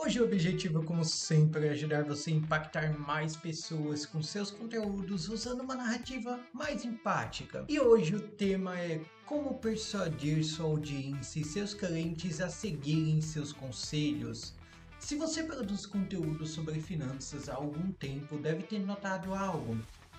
Hoje o objetivo, como sempre, é ajudar você a impactar mais pessoas com seus conteúdos usando uma narrativa mais empática. E hoje o tema é como persuadir sua audiência e seus clientes a seguirem seus conselhos. Se você produz conteúdo sobre finanças há algum tempo, deve ter notado algo.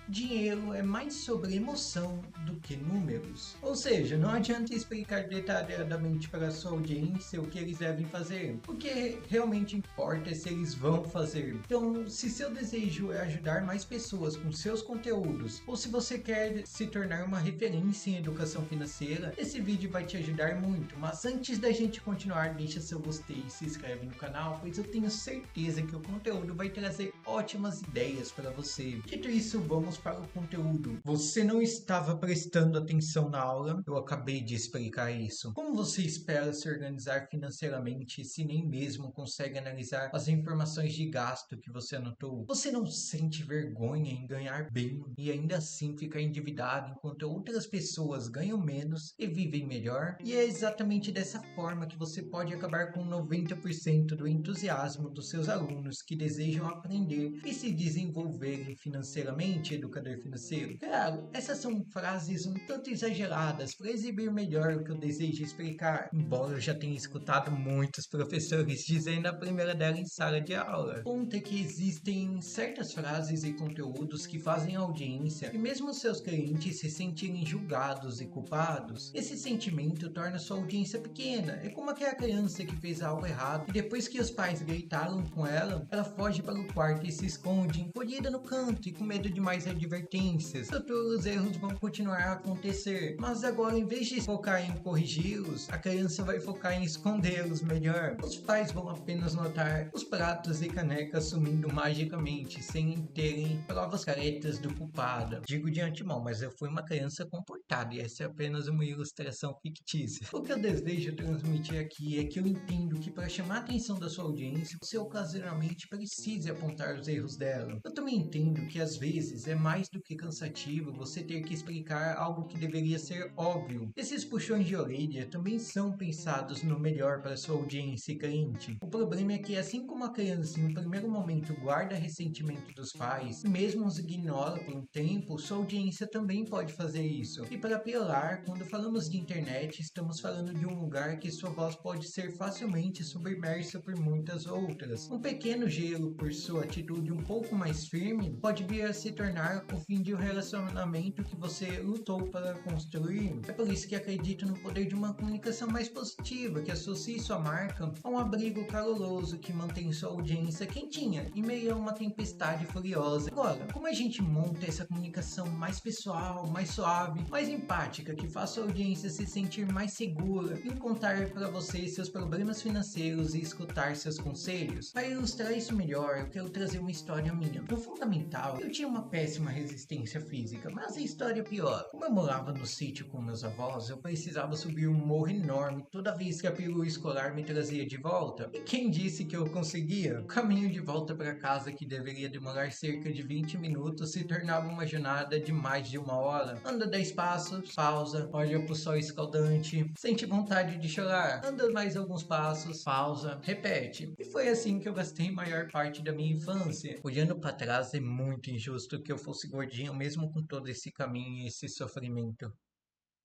Dinheiro é mais sobre emoção do que números. Ou seja, não adianta explicar detalhadamente para a sua audiência o que eles devem fazer. O que realmente importa é se eles vão fazer. Então, se seu desejo é ajudar mais pessoas com seus conteúdos, ou se você quer se tornar uma referência em educação financeira, esse vídeo vai te ajudar muito. Mas antes da gente continuar, deixa seu gostei e se inscreve no canal, pois eu tenho certeza que o conteúdo vai trazer ótimas ideias para você. Dito isso, vamos para o conteúdo. Você não estava prestando atenção na aula? Eu acabei de explicar isso. Como você espera se organizar financeiramente se nem mesmo consegue analisar as informações de gasto que você anotou? Você não sente vergonha em ganhar bem e ainda assim ficar endividado enquanto outras pessoas ganham menos e vivem melhor? E é exatamente dessa forma que você pode acabar com 90% do entusiasmo dos seus alunos que desejam aprender e se desenvolverem financeiramente, educador financeiro. Claro, essas são frases um tanto exageradas para exibir melhor o que eu desejo explicar, embora eu já tenha escutado muitos professores dizendo a primeira dela em sala de aula. O ponto é que existem certas frases e conteúdos que fazem a audiência e mesmo seus clientes se sentirem julgados e culpados. Esse sentimento torna sua audiência pequena. É como aquela criança que fez algo errado e depois que os pais gritaram com ela, ela foge para o quarto e se esconde, encolhida no canto e com medo de mais advertências. Futuros erros vão continuar a acontecer, mas agora, em vez de focar em corrigi-los, a criança vai focar em escondê-los melhor. Os pais vão apenas notar os pratos e canecas sumindo magicamente, sem terem provas caretas do culpado. Digo de antemão, mas eu fui uma criança comportada e essa é apenas uma ilustração fictícia. O que eu desejo transmitir aqui é que eu entendo que para chamar a atenção da sua audiência, você ocasionalmente precise apontar os erros dela. Eu também entendo que às vezes é mais do que cansativo você ter que explicar algo que deveria ser óbvio. Esses puxões de orelha também são pensados no melhor para sua audiência e cliente. O problema é que, assim como a criança em um primeiro momento guarda ressentimento dos pais e mesmo os ignora por um tempo, sua audiência também pode fazer isso. E para piorar, quando falamos de internet, estamos falando de um lugar que sua voz pode ser facilmente submersa por muitas outras. Um pequeno gelo por sua atitude um pouco mais firme pode vir a se tornar o fim de um relacionamento que você lutou para construir. É por isso que acredito no poder de uma comunicação mais positiva, que associe sua marca a um abrigo caloroso que mantém sua audiência quentinha em meio a uma tempestade furiosa. Agora, como a gente monta essa comunicação mais pessoal, mais suave, mais empática, que faça a audiência se sentir mais segura em contar para você seus problemas financeiros e escutar seus conselhos? Para ilustrar isso melhor, eu quero trazer uma história minha. No fundamental, eu tinha uma péssima resistência física, mas a história é pior. Como eu morava no sítio com meus avós, eu precisava subir um morro enorme toda vez que a perua escolar me trazia de volta. E quem disse que eu conseguia? O caminho de volta para casa, que deveria demorar cerca de 20 minutos, se tornava uma jornada de mais de uma hora. Anda 10 passos, pausa, olha pro sol escaldante, sente vontade de chorar. Anda mais alguns passos, pausa, repete. E foi assim que eu gastei maior parte da minha infância. Olhando para trás, é muito injusto que eu fosse gordinho mesmo com todo esse caminho e esse sofrimento.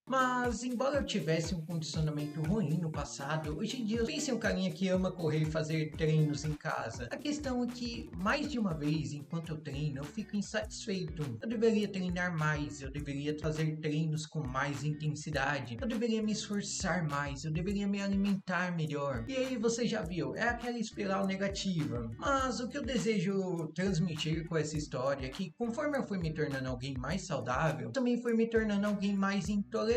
Mas, embora eu tivesse um condicionamento ruim no passado, hoje em dia eu penso em um carinha que ama correr e fazer treinos em casa. A questão é que, mais de uma vez, enquanto eu treino, eu fico insatisfeito. Eu deveria treinar mais, eu deveria fazer treinos com mais intensidade, eu deveria me esforçar mais, eu deveria me alimentar melhor. E aí você já viu, é aquela espiral negativa. Mas o que eu desejo transmitir com essa história é que, conforme eu fui me tornando alguém mais saudável, também fui me tornando alguém mais intolerante.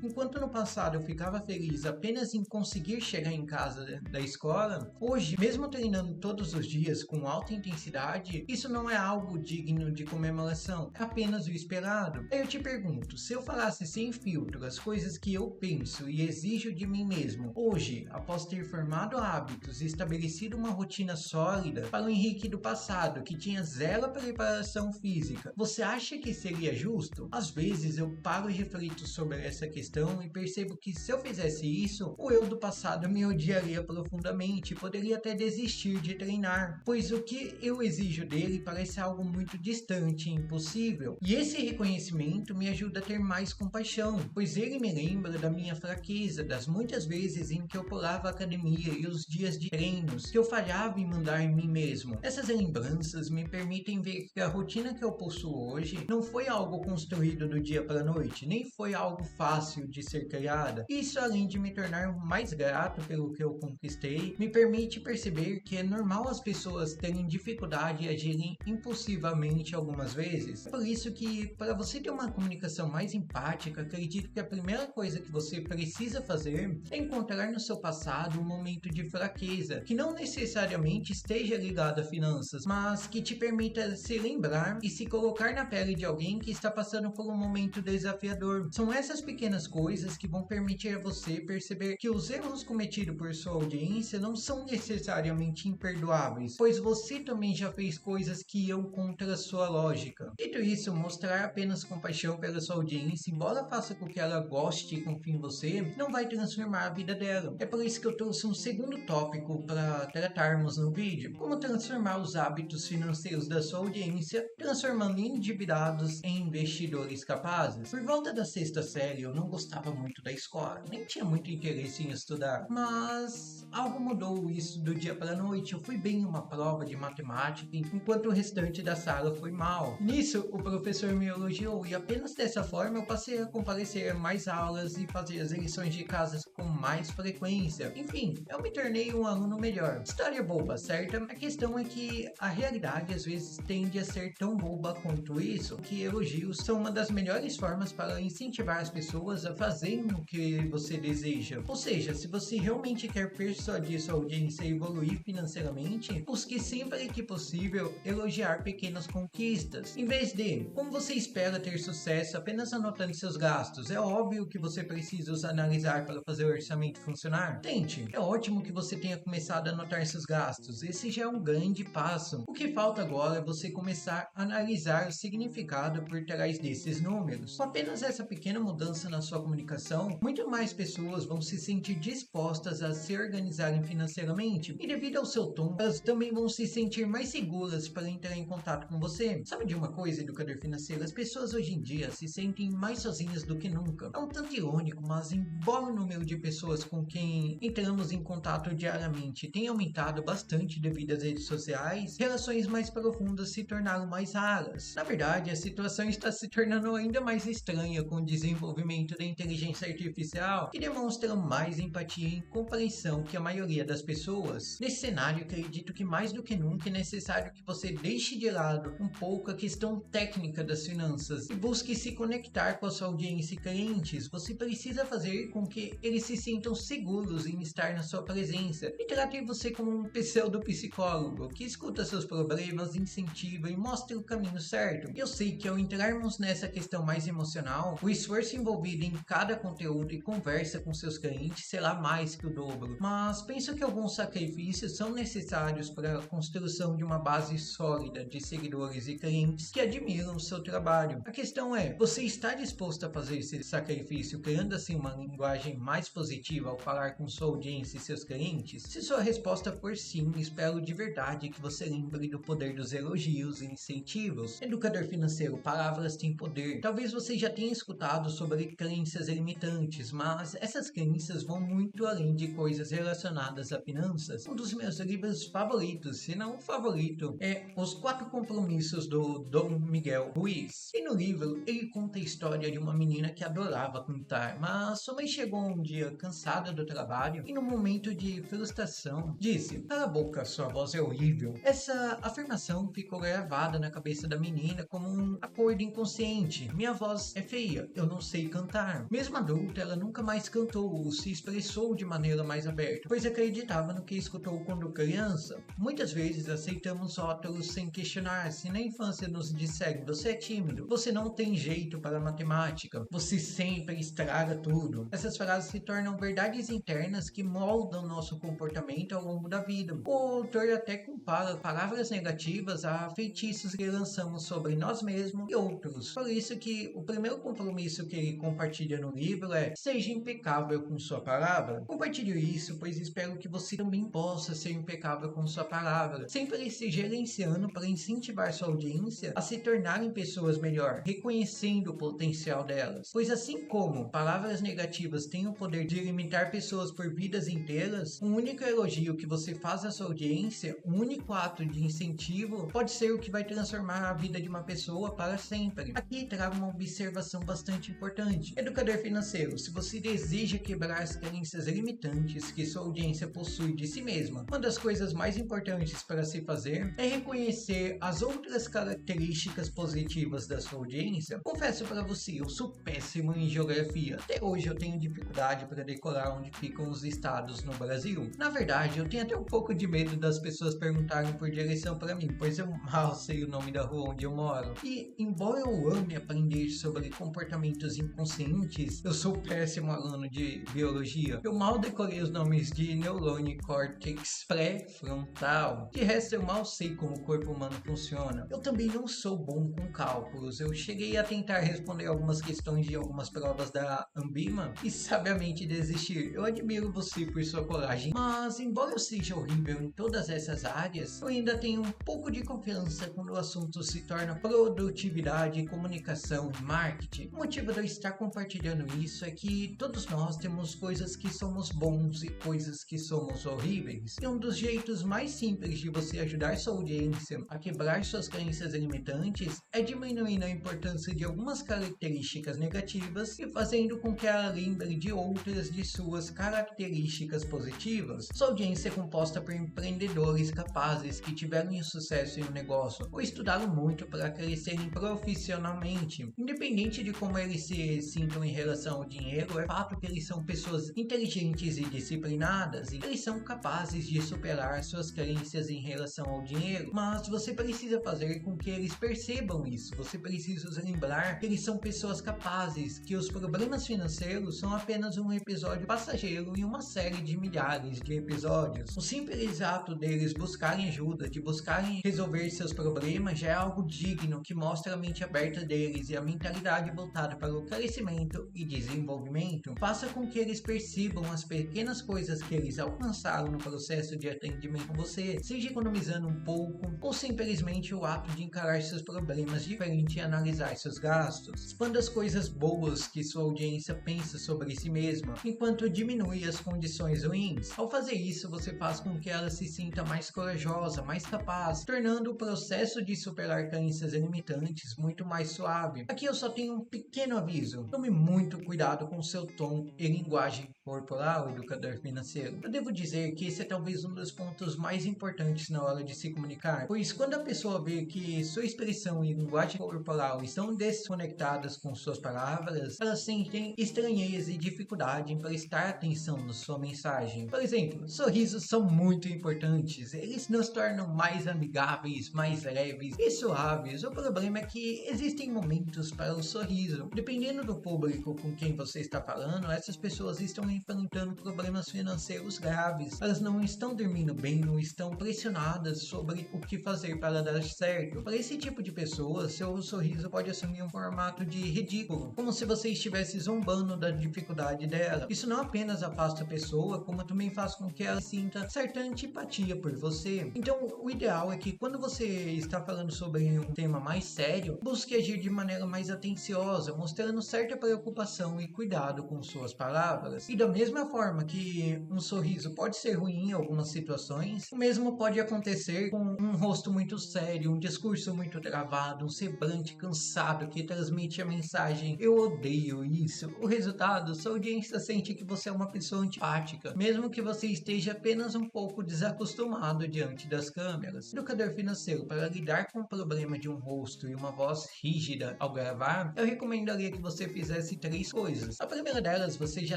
Enquanto no passado eu ficava feliz apenas em conseguir chegar em casa da escola, hoje, mesmo treinando todos os dias com alta intensidade, isso não é algo digno de comemoração, é apenas o esperado. Aí eu te pergunto, se eu falasse sem filtro as coisas que eu penso e exijo de mim mesmo, hoje, após ter formado hábitos e estabelecido uma rotina sólida, para o Henrique do passado, que tinha zero preparação física, você acha que seria justo? Às vezes eu paro e reflito sobre sobre essa questão e percebo que se eu fizesse isso, o eu do passado me odiaria profundamente e poderia até desistir de treinar, pois o que eu exijo dele parece algo muito distante e impossível. E esse reconhecimento me ajuda a ter mais compaixão, pois ele me lembra da minha fraqueza, das muitas vezes em que eu pulava a academia e os dias de treinos que eu falhava em mandar em mim mesmo. Essas lembranças me permitem ver que a rotina que eu possuo hoje não foi algo construído do dia para a noite, nem foi algo fácil de ser criada. Isso, além de me tornar mais grato pelo que eu conquistei, me permite perceber que é normal as pessoas terem dificuldade e agirem impulsivamente algumas vezes. É por isso que, para você ter uma comunicação mais empática, acredito que a primeira coisa que você precisa fazer é encontrar no seu passado um momento de fraqueza, que não necessariamente esteja ligado a finanças, mas que te permita se lembrar e se colocar na pele de alguém que está passando por um momento desafiador. São essas pequenas coisas que vão permitir a você perceber que os erros cometidos por sua audiência não são necessariamente imperdoáveis, pois você também já fez coisas que iam contra a sua lógica. Dito isso, mostrar apenas compaixão pela sua audiência, embora faça com que ela goste e confie em você, não vai transformar a vida dela. É por isso que eu trouxe um segundo tópico para tratarmos no vídeo: como transformar os hábitos financeiros da sua audiência, transformando endividados em investidores capazes. Por volta da sexta série, eu não gostava muito da escola, nem tinha muito interesse em estudar, mas algo mudou isso do dia para a noite. Eu fui bem em uma prova de matemática, enquanto o restante da sala foi mal. Nisso, o professor me elogiou e apenas dessa forma eu passei a comparecer a mais aulas e fazer as lições de casa com mais frequência. Enfim, eu me tornei um aluno melhor. História boba, certa? A questão é que a realidade às vezes tende a ser tão boba quanto isso, que elogios são uma das melhores formas para incentivar as pessoas a fazerem o que você deseja. Ou seja, se você realmente quer persuadir sua audiência a evoluir financeiramente, busque sempre que possível elogiar pequenas conquistas, em vez de, como você espera ter sucesso apenas anotando seus gastos. É óbvio que você precisa os analisar para fazer o orçamento funcionar. Tente. É ótimo que você tenha começado a anotar seus gastos. Esse já é um grande passo. O que falta agora é você começar a analisar o significado por trás desses números. Com apenas essa pequena mudança na sua comunicação, muito mais pessoas vão se sentir dispostas a se organizarem financeiramente, e devido ao seu tom, elas também vão se sentir mais seguras para entrar em contato com você. Sabe de uma coisa, educador financeiro? As pessoas hoje em dia se sentem mais sozinhas do que nunca. É um tanto irônico, mas embora o número de pessoas com quem entramos em contato diariamente tenha aumentado bastante devido às redes sociais, relações mais profundas se tornaram mais raras. Na verdade, a situação está se tornando ainda mais estranha com o desenvolvimento da inteligência artificial, que demonstra mais empatia e compreensão que a maioria das pessoas. Nesse cenário, acredito que mais do que nunca é necessário que você deixe de lado um pouco a questão técnica das finanças e busque se conectar com a sua audiência e clientes. Você precisa fazer com que eles se sintam seguros em estar na sua presença e trate você como um pseudo-psicólogo que escuta seus problemas, incentiva e mostra o caminho certo. Eu sei que ao entrarmos nessa questão mais emocional, o esforço envolvido em cada conteúdo e conversa com seus clientes será mais que o dobro, mas penso que alguns sacrifícios são necessários para a construção de uma base sólida de seguidores e clientes que admiram o seu trabalho. A questão é, você está disposto a fazer esse sacrifício, criando assim uma linguagem mais positiva ao falar com sua audiência e seus clientes? Se sua resposta for sim, espero de verdade que você lembre do poder dos elogios e incentivos. Educador financeiro, palavras têm poder. Talvez você já tenha escutado sobre crenças limitantes, mas essas crenças vão muito além de coisas relacionadas a finanças. Um dos meus livros favoritos, se não o favorito, é Os 4 Compromissos do Dom Miguel Ruiz. E no livro, ele conta a história de uma menina que adorava cantar, mas sua mãe chegou um dia cansada do trabalho e, num momento de frustração, disse: "Cala a boca, sua voz é horrível." Essa afirmação ficou gravada na cabeça da menina como um acordo inconsciente. Minha voz é feia, eu não sei cantar. Mesmo adulta, ela nunca mais cantou ou se expressou de maneira mais aberta, pois acreditava no que escutou quando criança. Muitas vezes aceitamos rótulos sem questionar. Se na infância nos disserem: "Você é tímido, você não tem jeito para matemática, você sempre estraga tudo", essas frases se tornam verdades internas que moldam nosso comportamento ao longo da vida. O autor até compara palavras negativas a feitiços que lançamos sobre nós mesmos e outros. Por isso que o primeiro compromisso que você compartilha no livro é: seja impecável com sua palavra. Compartilho isso, pois espero que você também possa ser impecável com sua palavra, sempre se gerenciando para incentivar sua audiência a se tornarem pessoas melhor, reconhecendo o potencial delas. Pois assim como palavras negativas têm o poder de limitar pessoas por vidas inteiras, um único elogio que você faz à sua audiência, um único ato de incentivo, pode ser o que vai transformar a vida de uma pessoa para sempre. Aqui trago uma observação bastante importante. Educador financeiro, se você deseja quebrar as crenças limitantes que sua audiência possui de si mesma, uma das coisas mais importantes para se fazer é reconhecer as outras características positivas da sua audiência. Confesso para você, eu sou péssimo em geografia. Até hoje eu tenho dificuldade para decorar onde ficam os estados no Brasil. Na verdade, eu tenho até um pouco de medo das pessoas perguntarem por direção para mim, pois eu mal sei o nome da rua onde eu moro. E, embora eu ame aprender sobre comportamentos inconscientes, eu sou péssimo aluno de biologia. Eu mal decorei os nomes de neurônio e córtex pré-frontal. De resto, eu mal sei como o corpo humano funciona. Eu também não sou bom com cálculos. Eu cheguei a tentar responder algumas questões de algumas provas da Ambima e sabiamente desistir. Eu admiro você por sua coragem, mas embora eu seja horrível em todas essas áreas, eu ainda tenho um pouco de confiança quando o assunto se torna produtividade, comunicação e marketing. O motivo de eu estar compartilhando isso é que todos nós temos coisas que somos bons e coisas que somos horríveis. E um dos jeitos mais simples de você ajudar sua audiência a quebrar suas crenças limitantes é diminuindo a importância de algumas características negativas e fazendo com que ela lembre de outras de suas características positivas. Sua audiência é composta por empreendedores capazes que tiveram sucesso em um negócio ou estudaram muito para crescerem profissionalmente. Independente de como eles se sintam em relação ao dinheiro, é fato que eles são pessoas inteligentes e disciplinadas e eles são capazes de superar suas crenças em relação ao dinheiro, mas você precisa fazer com que eles percebam isso. Você precisa os lembrar que eles são pessoas capazes, que os problemas financeiros são apenas um episódio passageiro em uma série de milhares de episódios. O simples ato deles buscarem ajuda, de buscarem resolver seus problemas, já é algo digno que mostra a mente aberta deles e a mentalidade voltada para o crescimento e desenvolvimento. Faça com que eles percebam as pequenas coisas que eles alcançaram no processo de atendimento com você, seja economizando um pouco ou simplesmente o ato de encarar seus problemas diferente e analisar seus gastos. Expanda as coisas boas que sua audiência pensa sobre si mesma, enquanto diminui as condições ruins. Ao fazer isso, você faz com que ela se sinta mais corajosa, mais capaz, tornando o processo de superar crenças limitantes muito mais suave. Aqui eu só tenho um pequeno aviso. Tome muito cuidado com seu tom e linguagem corporal, educador financeiro. Eu devo dizer que esse é talvez um dos pontos mais importantes na hora de se comunicar, pois quando a pessoa vê que sua expressão e linguagem corporal estão desconectadas com suas palavras, elas sentem estranheza e dificuldade em prestar atenção na sua mensagem. Por exemplo, sorrisos são muito importantes. Eles nos tornam mais amigáveis, mais leves e suaves. O problema é que existem momentos para o sorriso. Dependendo do público com quem você está falando, essas pessoas estão enfrentando problemas financeiros graves. Elas não estão dormindo bem ou estão pressionadas sobre o que fazer para dar certo. Para esse tipo de pessoa, seu sorriso pode assumir um formato de ridículo, como se você estivesse zombando da dificuldade dela. Isso não apenas afasta a pessoa, como também faz com que ela sinta certa antipatia por você. Então, o ideal é que quando você está falando sobre um tema mais sério, busque agir de maneira mais atenciosa, mostrando certa preocupação e cuidado com suas palavras. E da mesma forma que um sorriso pode ser ruim em algumas situações, o mesmo pode acontecer com um rosto muito sério, um discurso muito travado, um semblante cansado que transmite a mensagem "eu odeio isso". O resultado, sua audiência sente que você é uma pessoa antipática, mesmo que você esteja apenas um pouco desacostumado diante das câmeras. Educador financeiro, para lidar com o problema de um rosto e uma voz rígida ao gravar, eu recomendaria que você fizesse 3 coisas. A primeira delas você já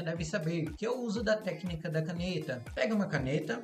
deve saber, que é o uso da técnica da caneta. Pega uma caneta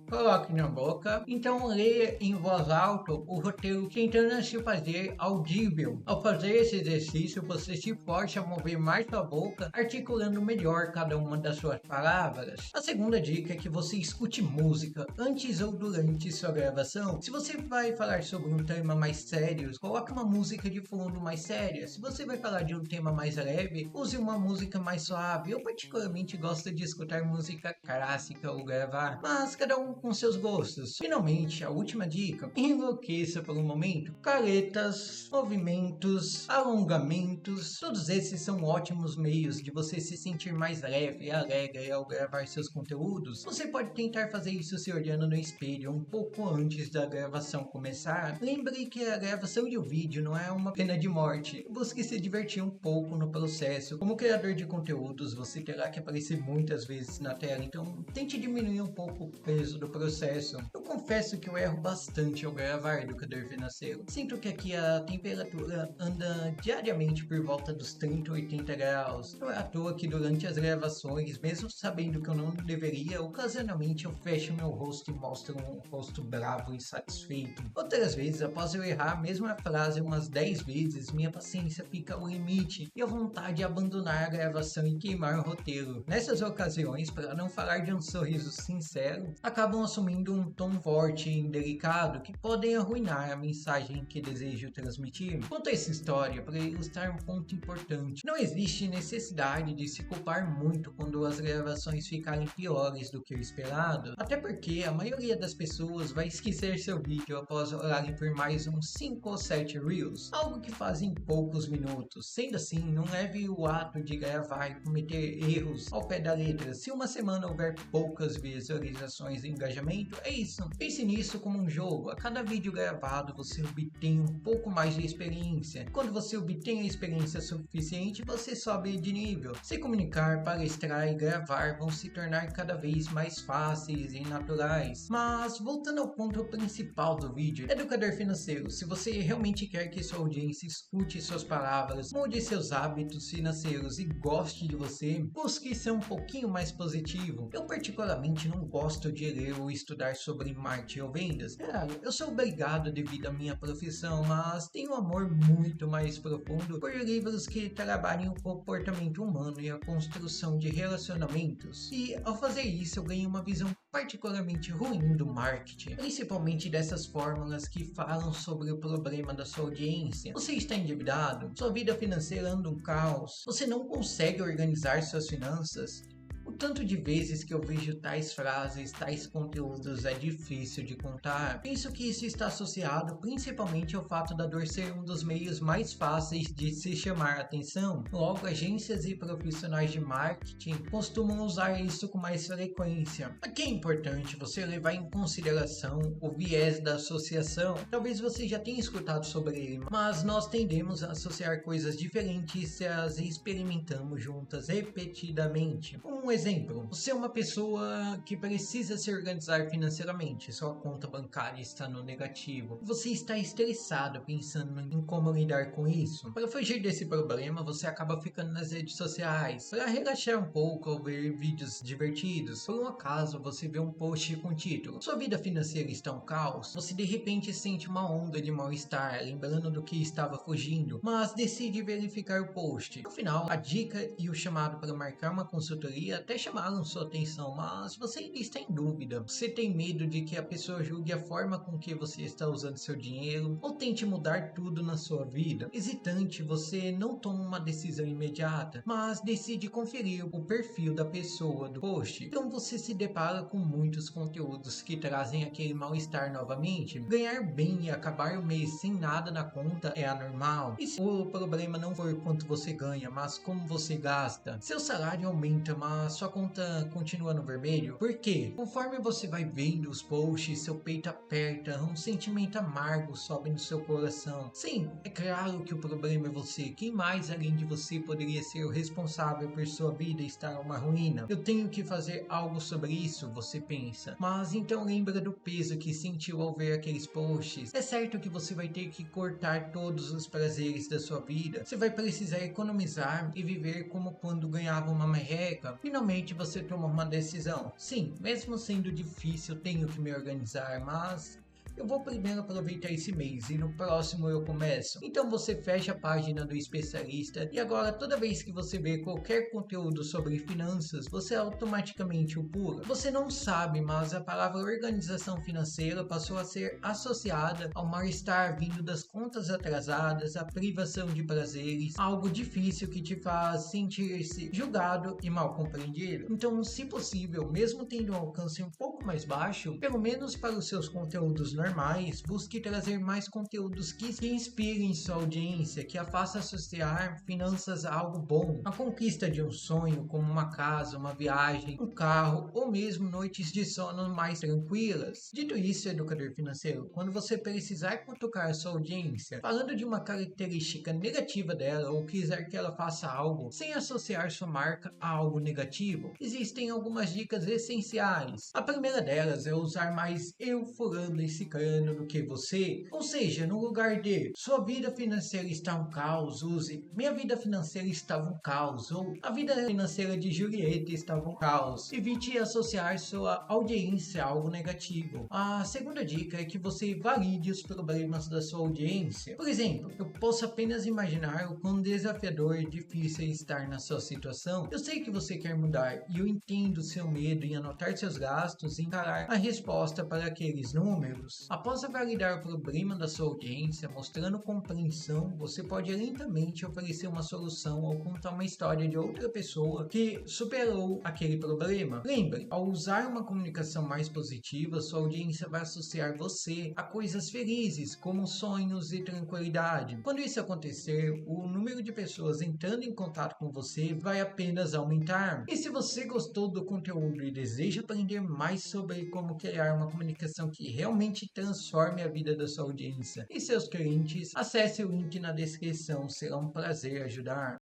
coloque na boca, então leia em voz alta o roteiro tentando se fazer audível. Ao fazer esse exercício, você se força a mover mais sua boca, articulando melhor cada uma das suas palavras. A segunda dica é que você escute música antes ou durante sua gravação. Se você vai falar sobre um tema mais sério, coloque uma música de fundo mais séria. Se você vai falar de um tema mais leve, use uma música mais suave. Eu particularmente gosto de escutar música clássica ou gravar, mas cada um com seus gostos. Finalmente, a última dica: enlouqueça por um momento. Caretas, movimentos, alongamentos, todos esses são ótimos meios de você se sentir mais leve e alegre ao gravar seus conteúdos. Você pode tentar fazer isso se olhando no espelho um pouco antes da gravação começar. Lembre que a gravação de um vídeo não é uma pena de morte. Busque se divertir um pouco no processo. Como criador de conteúdos, você terá que aparecer muitas vezes na tela, então tente diminuir um pouco o peso do processo. Eu confesso que eu erro bastante ao gravar Educador Financeiro. Sinto que aqui a temperatura anda diariamente por volta dos 30 ou 80 graus. Não é à toa que durante as gravações, mesmo sabendo que eu não deveria, ocasionalmente eu fecho meu rosto e mostro um rosto bravo e insatisfeito. Outras vezes, após eu errar a mesma frase umas 10 vezes, minha paciência fica ao limite e a vontade de abandonar a gravação e queimar o roteiro. Nessas ocasiões, para não falar de um sorriso sincero, acabam assumindo um tom forte e indelicado que podem arruinar a mensagem que desejo transmitir. Conto essa história para ilustrar um ponto importante. Não existe necessidade de se culpar muito quando as gravações ficarem piores do que o esperado, até porque a maioria das pessoas vai esquecer seu vídeo após olharem por mais uns 5 ou 7 Reels, algo que fazem em poucos minutos. Sendo assim, não leve o ato de gravar e cometer erros ao pé da letra. Se uma semana houver poucas visualizações e engajamento, é isso. Pense nisso como um jogo. A cada vídeo gravado, você obtém um pouco mais de experiência. Quando você obtém a experiência suficiente, você sobe de nível. Se comunicar, palestrar e gravar vão se tornar cada vez mais fáceis e naturais. Mas, voltando ao ponto principal do vídeo, Educador Financeiro, se você realmente quer que sua audiência escute suas palavras, mude seus hábitos financeiros e goste de você, busque ser um pouquinho mais positivo. Eu particularmente não gosto de ler ou estudar sobre marketing ou vendas. Claro, eu sou obrigado devido à minha profissão, mas tenho um amor muito mais profundo por livros que trabalhem o comportamento humano e a construção de relacionamentos. E ao fazer isso, eu ganhei uma visão particularmente ruim do marketing, principalmente dessas fórmulas que falam sobre o problema da sua audiência. Você está endividado? Sua vida financeira anda um caos? Você não consegue organizar suas finanças? O tanto de vezes que eu vejo tais frases, tais conteúdos é difícil de contar. Penso que isso está associado principalmente ao fato da dor ser um dos meios mais fáceis de se chamar a atenção. Logo, agências e profissionais de marketing costumam usar isso com mais frequência. Aqui é importante você levar em consideração o viés da associação. Talvez você já tenha escutado sobre ele, mas nós tendemos a associar coisas diferentes se as experimentamos juntas repetidamente. Um exemplo: você é uma pessoa que precisa se organizar financeiramente, sua conta bancária está no negativo. Você está estressado pensando em como lidar com isso. Para fugir desse problema, você acaba ficando nas redes sociais para relaxar um pouco ao ver vídeos divertidos. Por um acaso, você vê um post com o título "Sua vida financeira está um caos". Você de repente sente uma onda de mal-estar, lembrando do que estava fugindo, mas decide verificar o post. No final, a dica e o chamado para marcar uma consultoria até chamaram sua atenção, mas você ainda está em dúvida. Você tem medo de que a pessoa julgue a forma com que você está usando seu dinheiro ou tente mudar tudo na sua vida. Hesitante, você não toma uma decisão imediata, mas decide conferir o perfil da pessoa do post. Então você se depara com muitos conteúdos que trazem aquele mal-estar novamente. Ganhar bem e acabar o mês sem nada na conta é anormal. E se o problema não for quanto você ganha, mas como você gasta? Seu salário aumenta, mas sua conta continua no vermelho? Por quê? Conforme você vai vendo os posts, seu peito aperta, um sentimento amargo sobe no seu coração. Sim, é claro que o problema é você. Quem mais além de você poderia ser o responsável por sua vida estar uma ruína? Eu tenho que fazer algo sobre isso, você pensa. Mas então lembra do peso que sentiu ao ver aqueles posts. É certo que você vai ter que cortar todos os prazeres da sua vida. Você vai precisar economizar e viver como quando ganhava uma merreca. Finalmente finalmente você toma uma decisão. Sim, mesmo sendo difícil, tenho que me organizar, mas eu vou primeiro aproveitar esse mês e no próximo eu começo. Então você fecha a página do especialista e agora toda vez que você vê qualquer conteúdo sobre finanças, você automaticamente o pula. Você não sabe, mas a palavra organização financeira passou a ser associada ao mal-estar vindo das contas atrasadas, à privação de prazeres, algo difícil que te faz sentir-se julgado e mal compreendido. Então, se possível, mesmo tendo um alcance um pouco mais baixo, pelo menos para os seus conteúdos normais, busque trazer mais conteúdos que inspirem sua audiência, que a faça associar finanças a algo bom. A conquista de um sonho, como uma casa, uma viagem, um carro ou mesmo noites de sono mais tranquilas. Dito isso, educador financeiro, quando você precisar cutucar sua audiência, falando de uma característica negativa dela ou quiser que ela faça algo sem associar sua marca a algo negativo, existem algumas dicas essenciais. A primeira delas é usar mais eu, fulano e ciclano do que você, ou seja, no lugar de sua vida financeira está um caos, use minha vida financeira estava um caos, ou a vida financeira de Julieta estava um caos. Evite associar sua audiência a algo negativo. A segunda dica é que você valide os problemas da sua audiência. Por exemplo, eu posso apenas imaginar o quão desafiador e difícil é estar na sua situação. Eu sei que você quer mudar e eu entendo seu medo em anotar seus gastos e encarar a resposta para aqueles números. Após validar o problema da sua audiência, mostrando compreensão, você pode lentamente oferecer uma solução ou contar uma história de outra pessoa que superou aquele problema. Lembre, ao usar uma comunicação mais positiva, sua audiência vai associar você a coisas felizes, como sonhos e tranquilidade. Quando isso acontecer, o número de pessoas entrando em contato com você vai apenas aumentar. E se você gostou do conteúdo e deseja aprender mais sobre como criar uma comunicação que realmente transforme a vida da sua audiência e seus clientes, acesse o link na descrição, será um prazer ajudar.